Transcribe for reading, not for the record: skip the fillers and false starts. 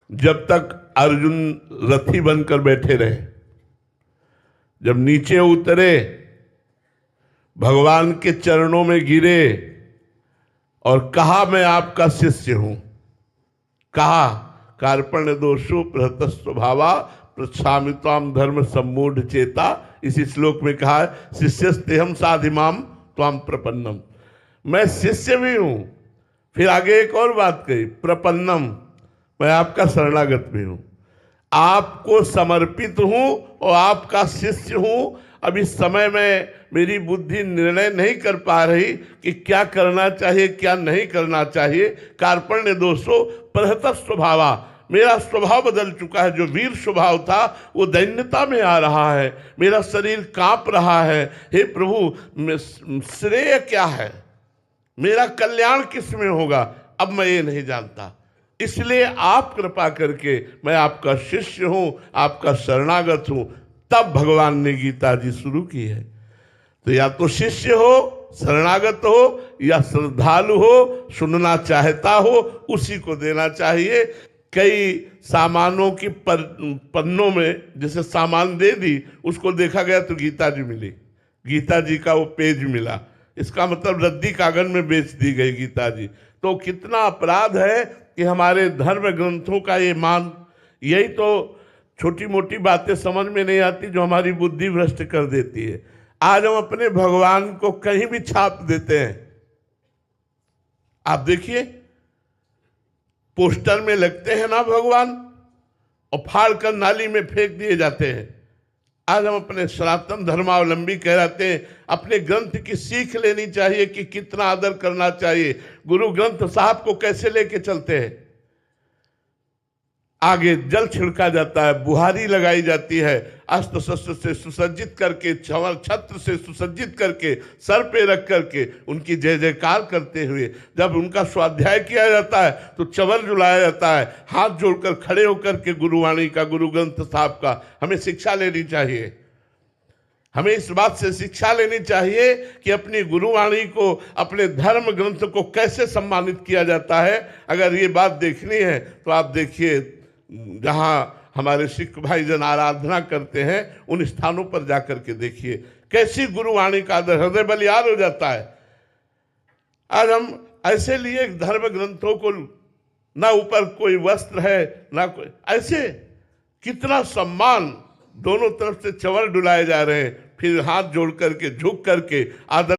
जब तक अर्जुन रथी बनकर बैठे रहे, जब नीचे उतरे, भगवान के चरणों में गिरे और कहा मैं आपका शिष्य हूं, कहा कार्पण्य दोषो प्रहत स्वभावा पृच्छामि त्वाम धर्म सम्मूढ़ चेता। इसी श्लोक में कहा है शिष्यस्तेहम साधिमाम त्वाम प्रपन्नम, मैं शिष्य भी हूं। फिर आगे एक और बात कही, प्रपन्नम, मैं आपका शरणागत भी हूं, आपको समर्पित हूं और आपका शिष्य हूं। अब इस समय में मेरी बुद्धि निर्णय नहीं कर पा रही कि क्या करना चाहिए क्या नहीं करना चाहिए। कार्पण्य दोषो प्रहत स्वभावा, मेरा स्वभाव बदल चुका है। जो वीर स्वभाव था वो दैन्यता में आ रहा है, मेरा शरीर कांप रहा है। हे प्रभु, श्रेय क्या है, मेरा कल्याण किस में होगा, अब मैं ये नहीं जानता। इसलिए आप कृपा करके, मैं आपका शिष्य हूं, आपका शरणागत हूं। तब भगवान ने गीता जी शुरू की है। तो या तो शिष्य हो, शरणागत हो, या श्रद्धालु हो, सुनना चाहता हो, उसी को देना चाहिए। कई सामानों की पन्नों में जैसे सामान दे दी, उसको देखा गया तो गीता जी मिली, गीता जी का वो पेज मिला, इसका मतलब रद्दी कागज में बेच दी गई गीता जी। तो कितना अपराध है कि हमारे धर्म ग्रंथों का ये मान। यही तो छोटी मोटी बातें समझ में नहीं आती जो हमारी बुद्धि भ्रष्ट कर देती है। आज हम अपने भगवान को कहीं भी छाप देते हैं। आप देखिए, पोस्टर में लगते हैं ना भगवान, और फाड़ कर नाली में फेंक दिए जाते हैं। आज हम अपने सनातन धर्मावलंबी कहलाते हैं। अपने ग्रंथ की सीख लेनी चाहिए कि कितना आदर करना चाहिए। गुरु ग्रंथ साहब को कैसे लेके चलते हैं, आगे जल छिड़का जाता है, बुहारी लगाई जाती है, अस्त्र शस्त्र से सुसज्जित करके, छत्र से सुसज्जित करके, सर पे रख करके उनकी जय जयकार करते हुए जब उनका स्वाध्याय किया जाता है तो चवर जुलाया जाता है। हाथ जोड़कर खड़े होकर के गुरुवाणी का, गुरु ग्रंथ साहब का हमें शिक्षा लेनी चाहिए। हमें इस बात से शिक्षा लेनी चाहिए कि अपनी गुरुवाणी को, अपने धर्म ग्रंथ को कैसे सम्मानित किया जाता है। अगर ये बात देखनी है तो आप देखिए, जहाँ हमारे सिख भाई जन आराधना करते हैं उन स्थानों पर जाकर के देखिए कैसी गुरुवाणी का आदर, हृदय बलियार हो जाता है। आज हम ऐसे लिए धर्म ग्रंथों को, ना ऊपर कोई वस्त्र है ना कोई, ऐसे कितना सम्मान, दोनों तरफ से चंवर डुलाए जा रहे हैं, फिर हाथ जोड़ करके झुक करके आदर